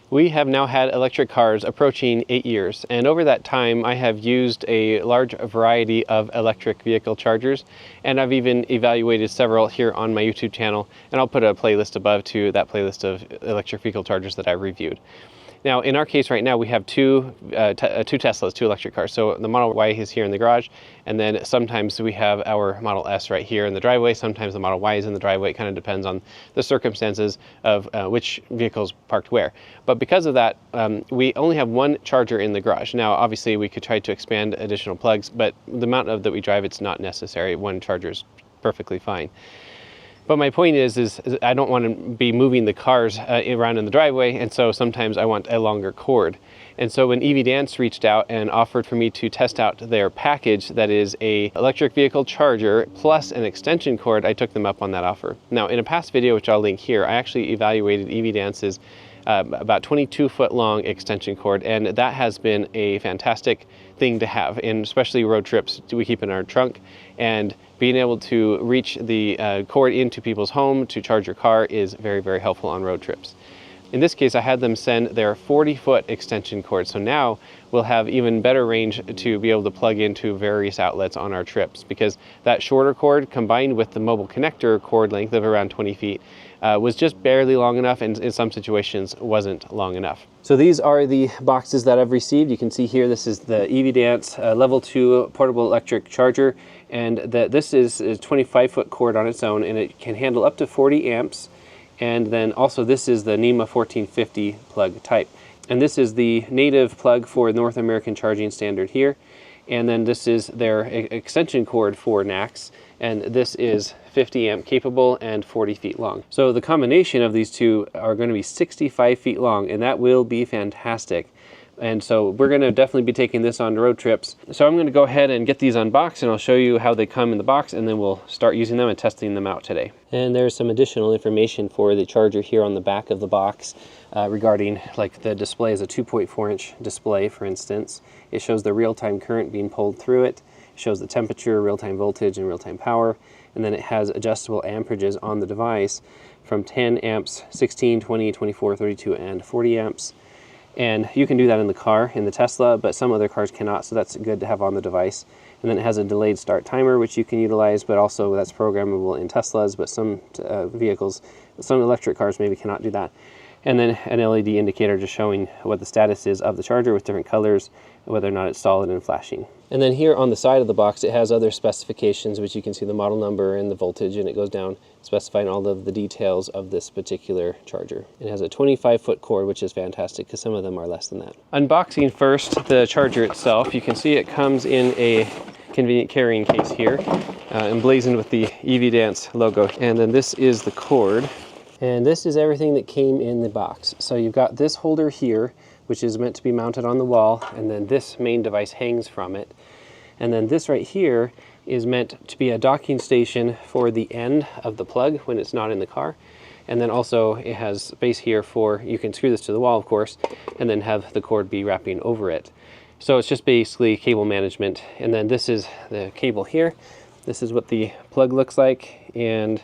We have now had electric cars approaching 8 years, and over that time I have used a large variety of electric vehicle chargers, and I've even evaluated several here on my YouTube channel, and I'll put a playlist above to that playlist of electric vehicle chargers that I've reviewed. Now, in our case right now, we have two Teslas, two electric cars. So the Model Y is here in the garage, and then sometimes we have our Model S right here in the driveway. Sometimes the Model Y is in the driveway. It kind of depends on the circumstances of which vehicle's parked where. But because of that, we only have one charger in the garage. Now, obviously, we could try to expand additional plugs, but the amount that we drive, it's not necessary. One charger is perfectly fine. But my point is I don't want to be moving the cars around in the driveway, and so sometimes I want a longer cord. And so when EVDANCE reached out and offered for me to test out their package that is a electric vehicle charger plus an extension cord, I took them up on that offer. Now, in a past video, which I'll link here, I actually evaluated EVDANCE's about 22-foot long extension cord, and that has been a fantastic thing to have, and especially road trips we keep in our trunk, and being able to reach the cord into people's home to charge your car is very, very helpful on road trips. In this case, I had them send their 40-foot extension cord, so now we'll have even better range to be able to plug into various outlets on our trips, because that shorter cord combined with the mobile connector cord length of around 20 feet was just barely long enough, and in some situations wasn't long enough. So these are the boxes that I've received. You can see here, this is the EVDANCE level 2 portable electric charger, and this is a 25-foot cord on its own, and it can handle up to 40 amps. And then also this is the NEMA 1450 plug type. And this is the native plug for North American charging standard here. And then this is their extension cord for NACS. And this is 50 amp capable and 40 feet long. So the combination of these two are going to be 65 feet long, and that will be fantastic. And so we're going to definitely be taking this on road trips. So I'm going to go ahead and get these unboxed, and I'll show you how they come in the box, and then we'll start using them and testing them out today. And there's some additional information for the charger here on the back of the box regarding, like, the display is a 2.4-inch display, for instance. It shows the real-time current being pulled through it. It shows the temperature, real-time voltage, and real-time power. And then it has adjustable amperages on the device from 10 amps, 16, 20, 24, 32, and 40 amps. And you can do that in the car, in the Tesla, but some other cars cannot, so that's good to have on the device. And then it has a delayed start timer, which you can utilize, but also that's programmable in Teslas, but some vehicles, some electric cars maybe cannot do that. And then an LED indicator just showing what the status is of the charger with different colors, whether or not it's solid and flashing. And then here on the side of the box, it has other specifications, which you can see the model number and the voltage, and it goes down specifying all of the details of this particular charger. It has a 25-foot cord, which is fantastic because some of them are less than that. Unboxing first the charger itself, you can see it comes in a convenient carrying case here, emblazoned with the EVDANCE logo. And then this is the cord. And this is everything that came in the box. So you've got this holder here, which is meant to be mounted on the wall, and then this main device hangs from it. And then this right here is meant to be a docking station for the end of the plug when it's not in the car. And then also it has space here for, you can screw this to the wall, of course, and then have the cord be wrapping over it. So it's just basically cable management. And then this is the cable here. This is what the plug looks like, and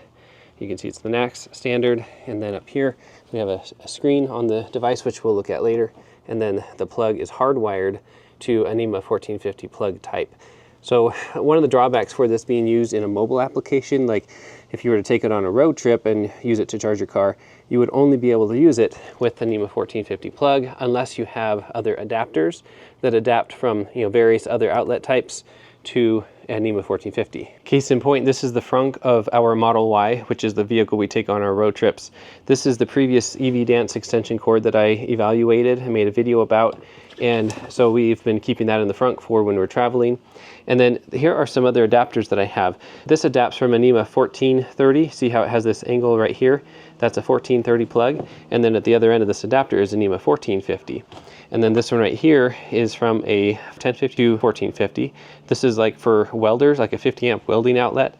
you can see it's the NACS standard. And then up here we have a screen on the device, which we'll look at later. And then the plug is hardwired to a NEMA 1450 plug type. So one of the drawbacks for this being used in a mobile application, like if you were to take it on a road trip and use it to charge your car, you would only be able to use it with the NEMA 1450 plug unless you have other adapters that adapt from, various other outlet types to a NEMA 1450. Case in point, this is the frunk of our Model Y, which is the vehicle we take on our road trips. This is the previous EVDANCE extension cord that I evaluated and made a video about, and so we've been keeping that in the front for when we're traveling. And then here are some other adapters that I have. This adapts from a NEMA 1430. See how it has this angle right here? That's a 1430 plug. And then at the other end of this adapter is a NEMA 1450. And then this one right here is from a 1050 to 1450. This is like for welders, like a 50 amp welding outlet.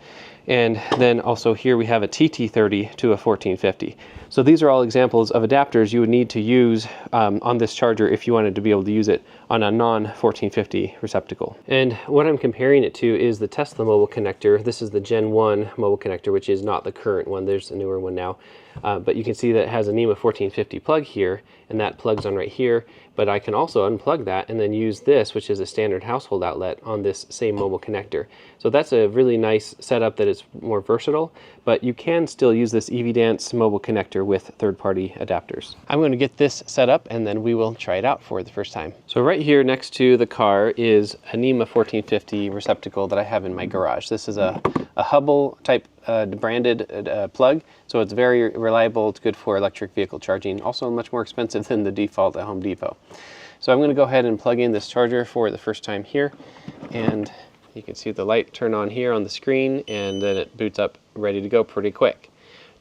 And then also here we have a TT30 to a 1450. So these are all examples of adapters you would need to use on this charger if you wanted to be able to use it on a non-1450 receptacle. And what I'm comparing it to is the Tesla mobile connector. This is the Gen 1 mobile connector, which is not the current one. There's a newer one now. But you can see that it has a NEMA 1450 plug here, and that plugs on right here. But I can also unplug that and then use this, which is a standard household outlet, on this same mobile connector. So that's a really nice setup that is more versatile, but you can still use this EVDANCE mobile connector with third-party adapters. I'm going to get this set up and then we will try it out for the first time. So right here next to the car is a NEMA 1450 receptacle that I have in my garage. This is a Hubble type branded plug, so it's very reliable. It's good for electric vehicle charging, also much more expensive than the default at Home Depot. So I'm going to go ahead and plug in this charger for the first time here, and you can see the light turn on here on the screen, and then it boots up ready to go pretty quick.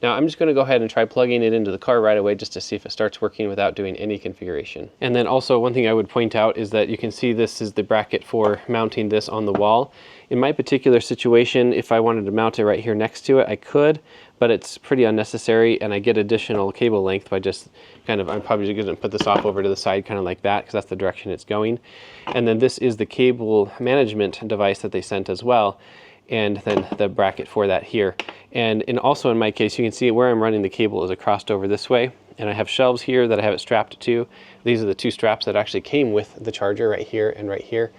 Now I'm just going to go ahead and try plugging it into the car right away just to see if it starts working without doing any configuration. And then also one thing I would point out is that you can see this is the bracket for mounting this on the wall. In my particular situation, if I wanted to mount it right here next to it, I could, but it's pretty unnecessary, and I get additional cable length by just I'm probably going to put this off over to the side kind of like that, because that's the direction it's going. And then this is the cable management device that they sent as well, and then the bracket for that here. And also in my case, you can see where I'm running the cable is across over this way, and I have shelves here that I have it strapped to. These are the two straps that actually came with the charger right here and right here.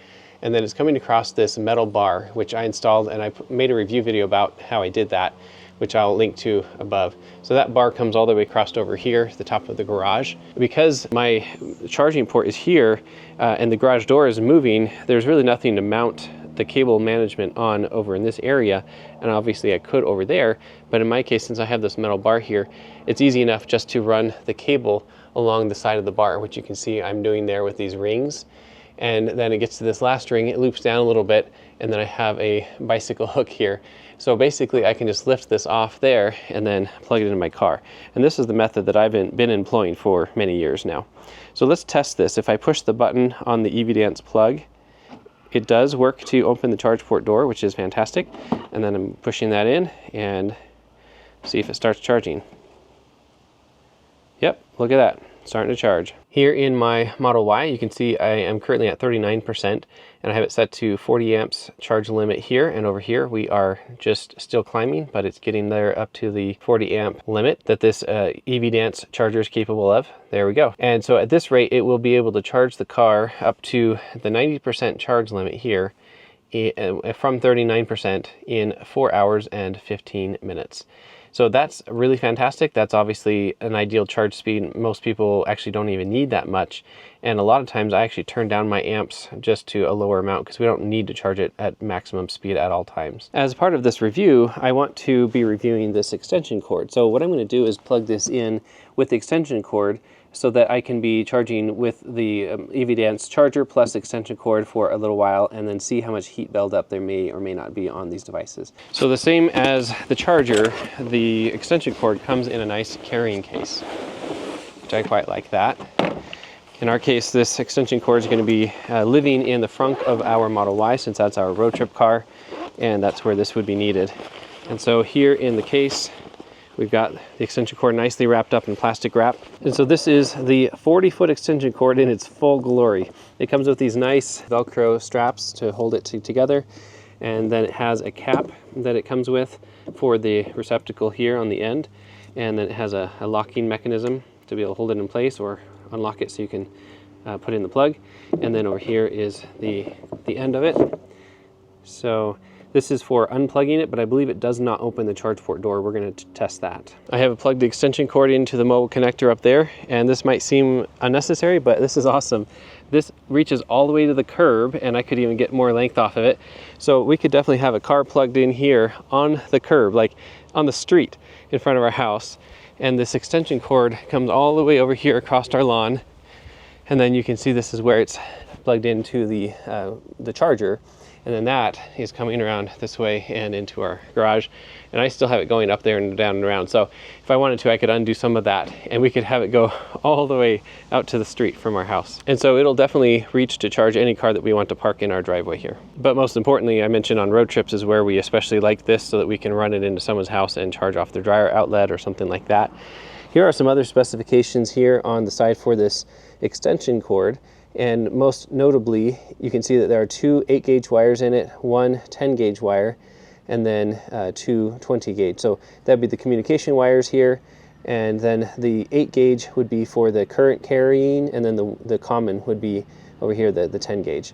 And then it's coming across this metal bar, which I installed, and I made a review video about how I did that, which I'll link to above. So that bar comes all the way across over here to the top of the garage. Because my charging port is here and the garage door is moving, there's really nothing to mount the cable management on over in this area, and obviously I could over there, but in my case, since I have this metal bar here, it's easy enough just to run the cable along the side of the bar, which you can see I'm doing there with these rings. And then it gets to this last ring, it loops down a little bit, and then I have a bicycle hook here. So basically I can just lift this off there and then plug it into my car. And this is the method that I've been employing for many years now. So let's test this. If I push the button on the EVDANCE plug, it does work to open the charge port door, which is fantastic. And then I'm pushing that in and see if it starts charging. Yep, look at that, starting to charge. Here in my Model Y, you can see I am currently at 39%, and I have it set to 40 amps charge limit here, and over here we are just still climbing, but it's getting there up to the 40 amp limit that this EVDANCE charger is capable of. There we go. And so at this rate, it will be able to charge the car up to the 90% charge limit here from 39% in 4 hours and 15 minutes. So that's really fantastic. That's obviously an ideal charge speed. Most people actually don't even need that much. And a lot of times I actually turn down my amps just to a lower amount because we don't need to charge it at maximum speed at all times. As part of this review, I want to be reviewing this extension cord. So what I'm going to do is plug this in with the extension cord so that I can be charging with the EVDANCE charger plus extension cord for a little while, and then see how much heat buildup there may or may not be on these devices. So the same as the charger, the extension cord comes in a nice carrying case, which I quite like that. In our case, this extension cord is going to be living in the front of our Model Y, since that's our road trip car, and that's where this would be needed. And so here in the case, we've got the extension cord nicely wrapped up in plastic wrap. And so this is the 40-foot extension cord in its full glory. It comes with these nice Velcro straps to hold it together. And then it has a cap that it comes with for the receptacle here on the end. And then it has a locking mechanism to be able to hold it in place or unlock it so you can put in the plug. And then over here is the end of it. So this is for unplugging it, but I believe it does not open the charge port door. We're going to test that. I have plugged the extension cord into the mobile connector up there, and this might seem unnecessary, but this is awesome. This reaches all the way to the curb, and I could even get more length off of it. So we could definitely have a car plugged in here on the curb, like on the street in front of our house. And this extension cord comes all the way over here across our lawn. And then you can see this is where it's plugged into the charger. And then that is coming around this way and into our garage. And I still have it going up there and down and around. So if I wanted to, I could undo some of that and we could have it go all the way out to the street from our house. And so it'll definitely reach to charge any car that we want to park in our driveway here. But most importantly, I mentioned on road trips is where we especially like this, so that we can run it into someone's house and charge off their dryer outlet or something like that. Here are some other specifications here on the side for this extension cord. And most notably, you can see that there are two 8-gauge wires in it, one 10-gauge wire, and then two 20-gauge. So that'd be the communication wires here, And then the 8 gauge would be for the current carrying, and then the common would be over here, the 10 gauge.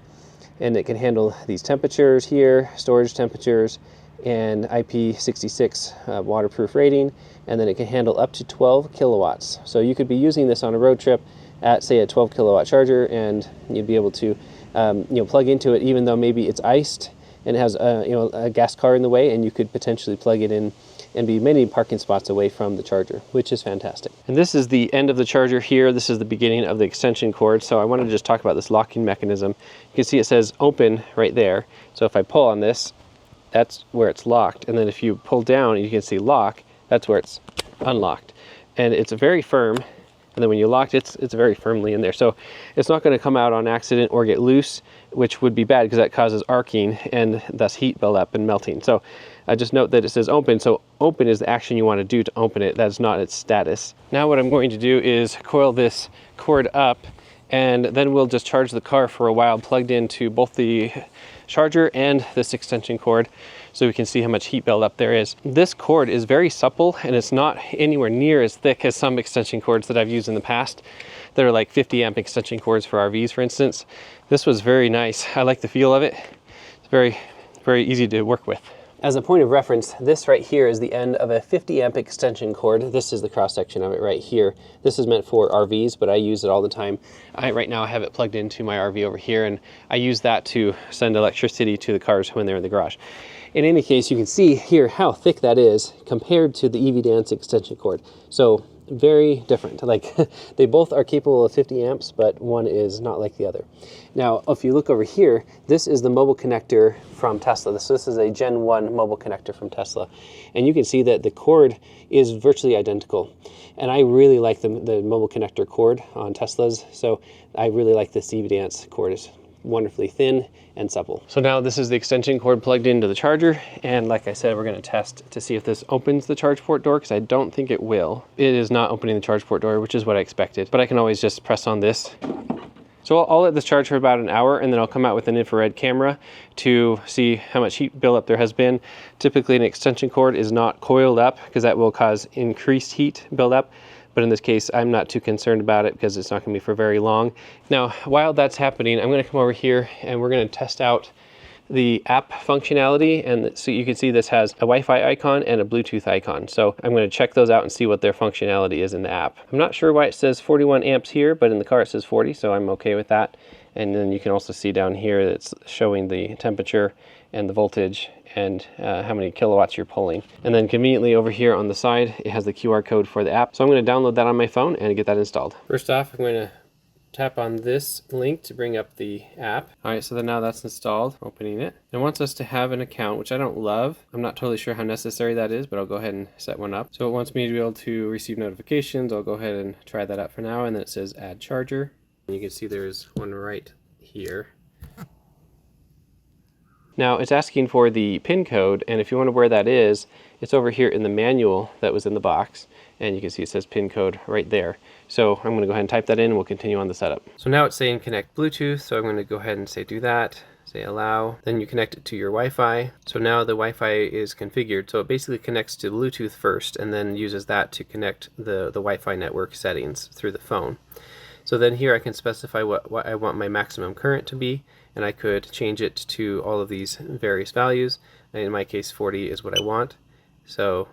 And it can handle these temperatures here, storage temperatures, and IP66 waterproof rating, and then it can handle up to 12 kilowatts. So you could be using this on a road trip at, say, a 12 kilowatt charger, and you'd be able to plug into it even though maybe it's iced and it has a gas car in the way, and you could potentially plug it in and be many parking spots away from the charger, which is fantastic. And this is the end of the charger here. This is the beginning of the extension cord. So I wanted to just talk about this locking mechanism. You can see it says open right there. So if I pull on this, that's where it's locked. And then if you pull down, you can see lock, that's where it's unlocked. And it's very firm. And then when you lock it, it's very firmly in there. So it's not going to come out on accident or get loose, which would be bad because that causes arcing and thus heat buildup and melting. So just note that it says open. So open is the action you want to do to open it. That's not its status. Now what I'm going to do is coil this cord up, and then we'll just charge the car for a while plugged into both the charger and this extension cord, so we can see how much heat buildup there is. This cord is very supple, and it's not anywhere near as thick as some extension cords that I've used in the past. They're like 50 amp extension cords for RVs, for instance. This was very nice. I like the feel of it. It's very, very easy to work with. As a point of reference, this right here is the end of a 50 amp extension cord. This is the cross section of it right here. This is meant for RVs, but I use it all the time. Right now I have it plugged into my RV over here, and I use that to send electricity to the cars when they're in the garage. In any case, you can see here how thick that is compared to the EVDANCE extension cord. So very different. Like they both are capable of 50 amps, but one is not like the other. Now, if you look over here, this is the mobile connector from Tesla. This is a Gen 1 mobile connector from Tesla. And you can see that the cord is virtually identical. And I really like the mobile connector cord on Teslas. So I really like this EVDANCE cord. It's wonderfully thin and supple. So now this is the extension cord plugged into the charger, and like I said, we're going to test to see if this opens the charge port door, because I don't think it will. It is not opening the charge port door, which is what I expected, but I can always just press on this. So I'll let this charge for about an hour, and then I'll come out with an infrared camera to see how much heat buildup there has been. Typically an extension cord is not coiled up because that will cause increased heat buildup. But in this case, I'm not too concerned about it because it's not going to be for very long. Now, while that's happening, I'm going to come over here and we're going to test out the app functionality. And so you can see this has a Wi-Fi icon and a Bluetooth icon. So I'm going to check those out and see what their functionality is in the app. I'm not sure why it says 41 amps here, but in the car it says 40, so I'm okay with that. And then you can also see down here that it's showing the temperature and the voltage and how many kilowatts you're pulling. And then conveniently over here on the side, it has the QR code for the app. So I'm going to download that on my phone and get that installed. First off, I'm going to tap on this link to bring up the app. All right, so then now that's installed, opening it. It wants us to have an account, which I don't love. I'm not totally sure how necessary that is, but I'll go ahead and set one up. So it wants me to be able to receive notifications. I'll go ahead and try that out for now. And then it says add charger. And you can see there's one right here. Now it's asking for the PIN code, and if you wonder where that is, it's over here in the manual that was in the box, and you can see it says PIN code right there. So I'm going to go ahead and type that in, and we'll continue on the setup. So now it's saying connect Bluetooth, so I'm going to go ahead and say do that, say allow, then you connect it to your Wi-Fi. So now the Wi-Fi is configured, so it basically connects to Bluetooth first, and then uses that to connect the Wi-Fi network settings through the phone. So then here I can specify what I want my maximum current to be, and I could change it to all of these various values. And in my case, 40 is what I want. So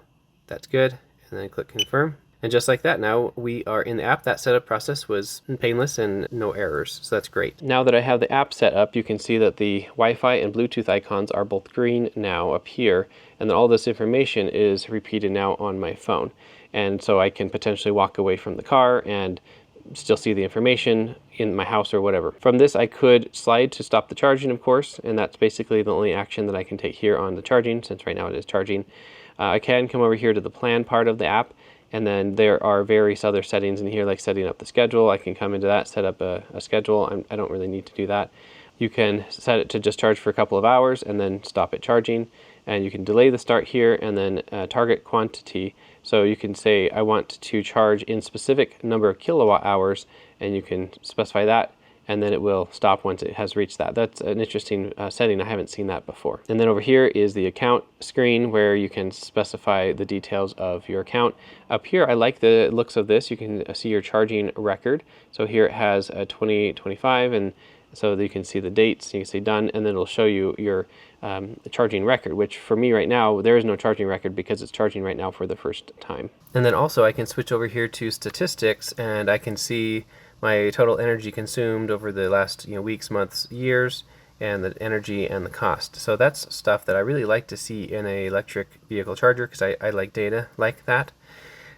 that's good. And then click confirm. And just like that, now we are in the app. That setup process was painless and no errors. So that's great. Now that I have the app set up, you can see that the Wi-Fi and Bluetooth icons are both green now up here. And then all this information is repeated now on my phone. And so I can potentially walk away from the car and still see the information in my house or whatever. From this, I could slide to stop the charging, of course, and that's basically the only action that I can take here on the charging, since right now it is charging. I can come over here to the plan part of the app, and then there are various other settings in here, like setting up the schedule. I can come into that, set up a schedule. I don't really need to do that. You can set it to just charge for a couple of hours and then stop it charging. And you can delay the start here, and then target quantity. So you can say, I want to charge in specific number of kilowatt hours, and you can specify that. and then it will stop once it has reached that. That's an interesting setting. I haven't seen that before. And then over here is the account screen where you can specify the details of your account. Up here, I like the looks of this. You can see your charging record. So here it has a 2025, and so that you can see the dates. You can say done, and then it'll show you your charging record, which for me right now, there is no charging record because it's charging right now for the first time. And then also I can switch over here to statistics, and I can see my total energy consumed over the last weeks, months, years, and the energy and the cost. So that's stuff that I really like to see in a electric vehicle charger, because I like data like that.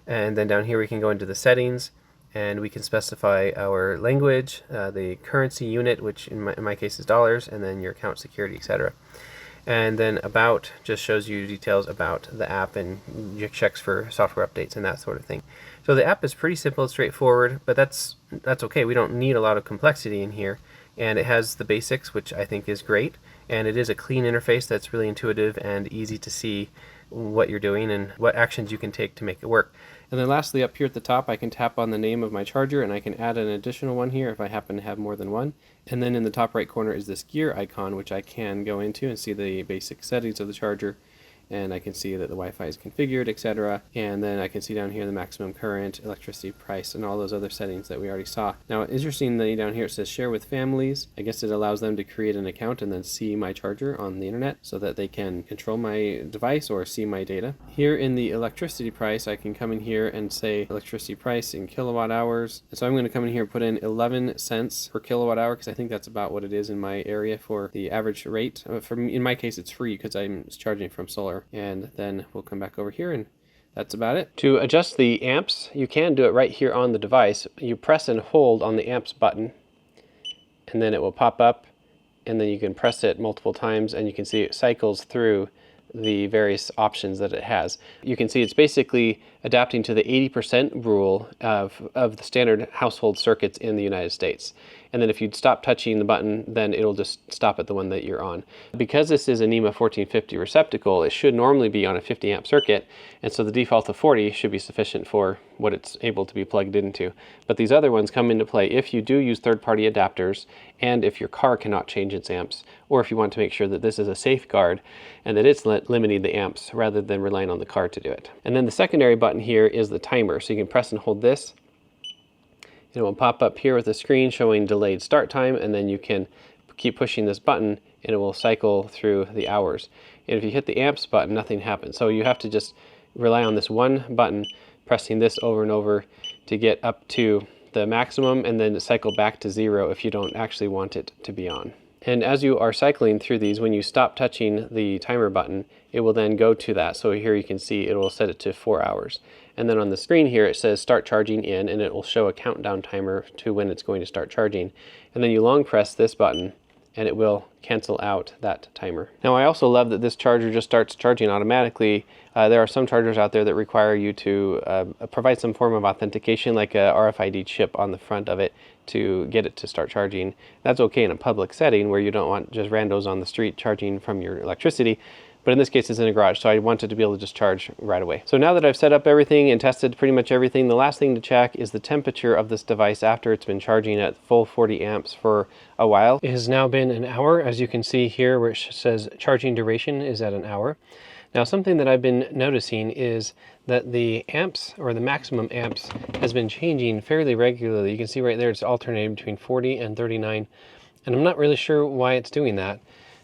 And then down here we can go into the settings, and we can specify our language, the currency unit, which in my case is dollars, and then your account security, etc. And then about just shows you details about the app and checks for software updates and that sort of thing. So the app is pretty simple and straightforward, but that's okay. We don't need a lot of complexity in here. And it has the basics, which I think is great. And it is a clean interface that's really intuitive and easy to see what you're doing and what actions you can take to make it work. And then lastly, up here at the top, I can tap on the name of my charger, and I can add an additional one here if I happen to have more than one. And then in the top right corner is this gear icon, which I can go into and see the basic settings of the charger. And I can see that the Wi-Fi is configured, etc. And then I can see down here the maximum current, electricity price, and all those other settings that we already saw. Now, interestingly, down here it says share with families. I guess it allows them to create an account and then see my charger on the internet so that they can control my device or see my data. Here in the electricity price, I can come in here and say electricity price in kilowatt hours. So I'm going to come in here and put in 11 cents per kilowatt hour, because I think that's about what it is in my area for the average rate. For me, in my case, it's free because I'm charging from solar. And then we'll come back over here, and that's about it. To adjust the amps, you can do it right here on the device. You press and hold on the amps button, and then it will pop up, and then you can press it multiple times, and you can see it cycles through the various options that it has. You can see it's basically adapting to the 80% rule of the standard household circuits in the United States. And then if you stop touching the button, then it'll just stop at the one that you're on. Because this is a NEMA 1450 receptacle, it should normally be on a 50 amp circuit, and so the default of 40 should be sufficient for what it's able to be plugged into. But these other ones come into play if you do use third-party adapters, and if your car cannot change its amps, or if you want to make sure that this is a safeguard and that it's limiting the amps rather than relying on the car to do it. And then the secondary button here is the timer, so you can press and hold this. It will pop up here with a screen showing delayed start time, and then you can keep pushing this button and it will cycle through the hours. And if you hit the amps button, nothing happens. So you have to just rely on this one button, pressing this over and over to get up to the maximum, and then cycle back to 0 if you don't actually want it to be on. And as you are cycling through these, when you stop touching the timer button, it will then go to that. So here you can see it will set it to 4 hours. And then on the screen here, it says start charging in, and it will show a countdown timer to when it's going to start charging. And then you long press this button, and it will cancel out that timer. Now, I also love that this charger just starts charging automatically. There are some chargers out there that require you to provide some form of authentication, like a RFID chip on the front of it, to get it to start charging. That's okay in a public setting where you don't want just randos on the street charging from your electricity. But in this case, it's in a garage, so I wanted to be able to just charge right away. So now that I've set up everything and tested pretty much everything, the last thing to check is the temperature of this device after it's been charging at full 40 amps for a while. It has now been an hour, as you can see here where it says charging duration is at an hour. Now, something that I've been noticing is that the amps, or the maximum amps, has been changing fairly regularly. You can see right there it's alternating between 40 and 39, and I'm not really sure why it's doing that.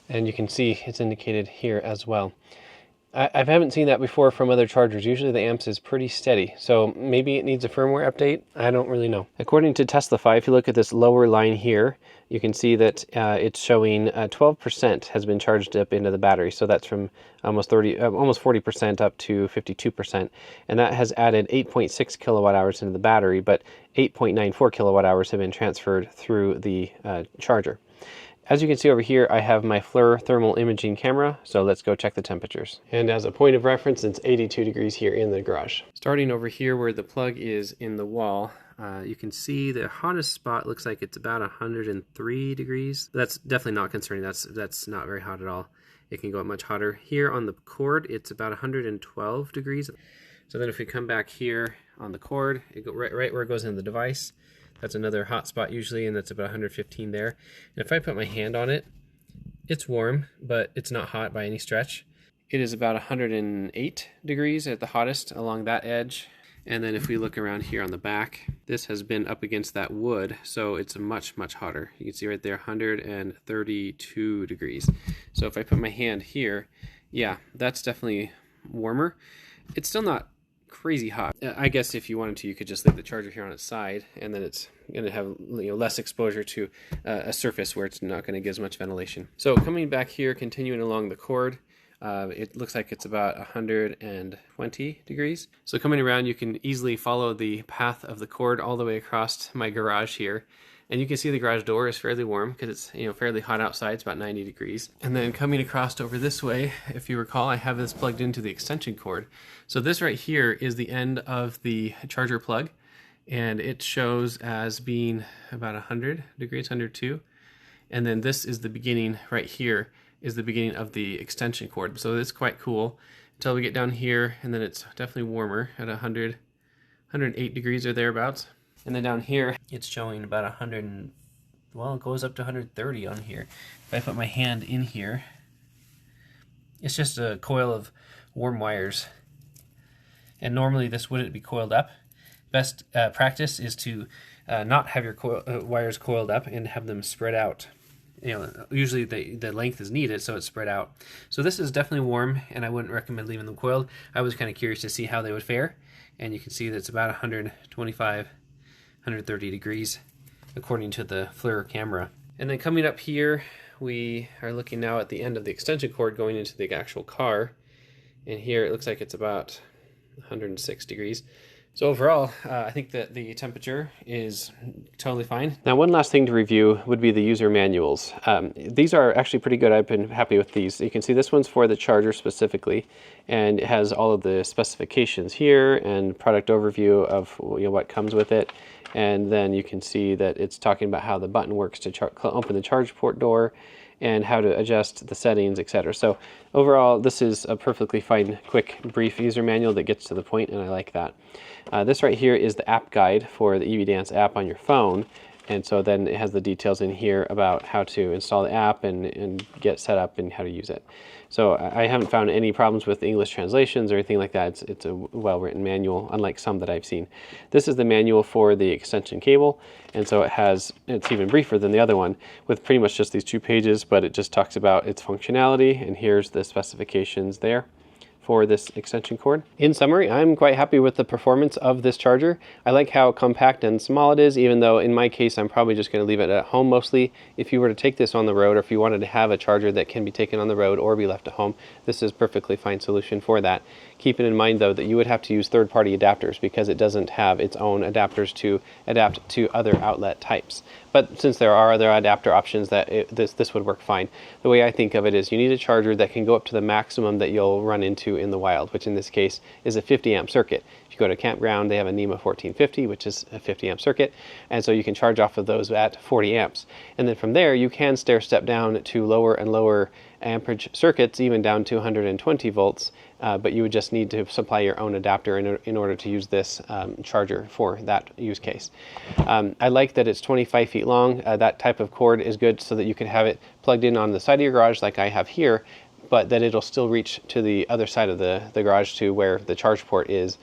And you can see it's indicated here as well. I haven't seen that before from other chargers. Usually the amps is pretty steady, so maybe it needs a firmware update. I don't really know. According to Teslafy, if you look at this lower line here, you can see that it's showing 12% has been charged up into the battery. So that's from almost 40% up to 52%. And that has added 8.6 kilowatt hours into the battery, but 8.94 kilowatt hours have been transferred through the charger. As you can see over here, I have my FLIR thermal imaging camera, so let's go check the temperatures. And as a point of reference, it's 82 degrees here in the garage. Starting over here where the plug is in the wall, you can see the hottest spot looks like it's about 103 degrees. That's definitely not concerning. That's not very hot at all. It can go up much hotter. Here on the cord, it's about 112 degrees. So then if we come back here on the cord, it go right where it goes in the device, That's another hot spot usually, and that's about 115 there. And if I put my hand on it, it's warm, but it's not hot by any stretch. It is about 108 degrees at the hottest along that edge. And then if we look around here on the back, this has been up against that wood, so it's much, much hotter. You can see right there, 132 degrees. So if I put my hand here, yeah, that's definitely warmer. It's still not crazy hot. I guess if you wanted to, you could just leave the charger here on its side, and then it's going to have less exposure to a surface where it's not going to get as much ventilation. So coming back here, continuing along the cord, it looks like it's about 120 degrees. So coming around, you can easily follow the path of the cord all the way across my garage here. And you can see the garage door is fairly warm because it's fairly hot outside. It's about 90 degrees. And then coming across over this way, if you recall, I have this plugged into the extension cord. So this right here is the end of the charger plug, and it shows as being about 100 degrees, 102. And then this is the beginning right here, is the beginning of the extension cord. So it's quite cool until we get down here, and then it's definitely warmer at 108 degrees or thereabouts. And then down here, it's showing about 100, well, it goes up to 130 on here. If I put my hand in here, it's just a coil of warm wires. And normally this wouldn't be coiled up. Best practice is to not have your wires coiled up and have them spread out. Usually the length is needed, so it's spread out. So this is definitely warm, and I wouldn't recommend leaving them coiled. I was kind of curious to see how they would fare, and you can see that it's about 125, 130 degrees, according to the FLIR camera. And then coming up here, we are looking now at the end of the extension cord going into the actual car, and here it looks like it's about 106 degrees. So overall, I think that the temperature is totally fine. Now, one last thing to review would be the user manuals. These are actually pretty good. I've been happy with these. You can see this one's for the charger specifically, and it has all of the specifications here and product overview of what comes with it. And then you can see that it's talking about how the button works to open the charge port door, and how to adjust the settings, etc. So overall, this is a perfectly fine, quick, brief user manual that gets to the point, and I like that. This right here is the app guide for the EVDANCE app on your phone, and so then it has the details in here about how to install the app and get set up and how to use it. So I haven't found any problems with English translations or anything like that. It's a well-written manual, unlike some that I've seen. This is the manual for the extension cable, and so it's even briefer than the other one, with pretty much just these 2 pages, but it just talks about its functionality, and here's the specifications there for this extension cord. In summary, I'm quite happy with the performance of this charger. I like how compact and small it is, even though in my case I'm probably just going to leave it at home mostly. If you were to take this on the road, or if you wanted to have a charger that can be taken on the road or be left at home, this is a perfectly fine solution for that. Keeping in mind though that you would have to use third-party adapters because it doesn't have its own adapters to adapt to other outlet types. But since there are other adapter options, this would work fine. The way I think of it is you need a charger that can go up to the maximum that you'll run into in the wild, which in this case is a 50 amp circuit. If you go to a campground, they have a NEMA 1450, which is a 50 amp circuit, and so you can charge off of those at 40 amps. And then from there, you can stair step down to lower and lower amperage circuits, even down to 120 volts, but you would just need to supply your own adapter in order to use this charger for that use case. I like that it's 25 feet long. That type of cord is good so that you can have it plugged in on the side of your garage like I have here, but that it'll still reach to the other side of the garage to where the charge port is,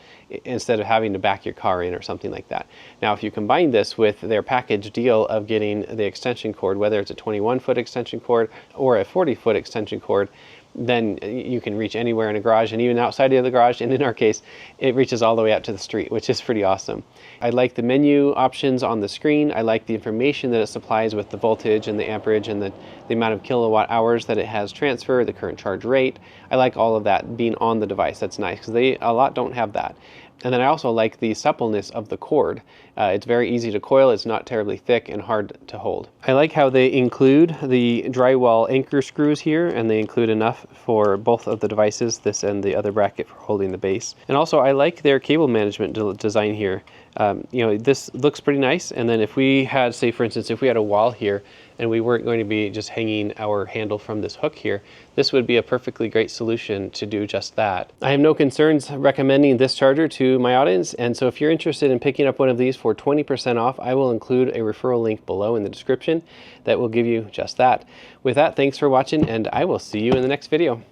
instead of having to back your car in or something like that. Now, if you combine this with their package deal of getting the extension cord, whether it's a 21-foot extension cord or a 40-foot extension cord, then you can reach anywhere in a garage, and even outside of the garage, and in our case, it reaches all the way out to the street, which is pretty awesome. I like the menu options on the screen. I like the information that it supplies with the voltage and the amperage and the amount of kilowatt hours that it has transfer, the current charge rate. I like all of that being on the device. That's nice, because a lot don't have that. And then I also like the suppleness of the cord. It's very easy to coil, it's not terribly thick and hard to hold. I like how they include the drywall anchor screws here, and they include enough for both of the devices, this and the other bracket for holding the base. And also I like their cable management design here. This looks pretty nice, and then if we had, say for instance, if we had a wall here and we weren't going to be just hanging our handle from this hook here, this would be a perfectly great solution to do just that. I have no concerns recommending this charger to my audience, and so if you're interested in picking up one of these for 20% off, I will include a referral link below in the description that will give you just that. With that, thanks for watching, and I will see you in the next video.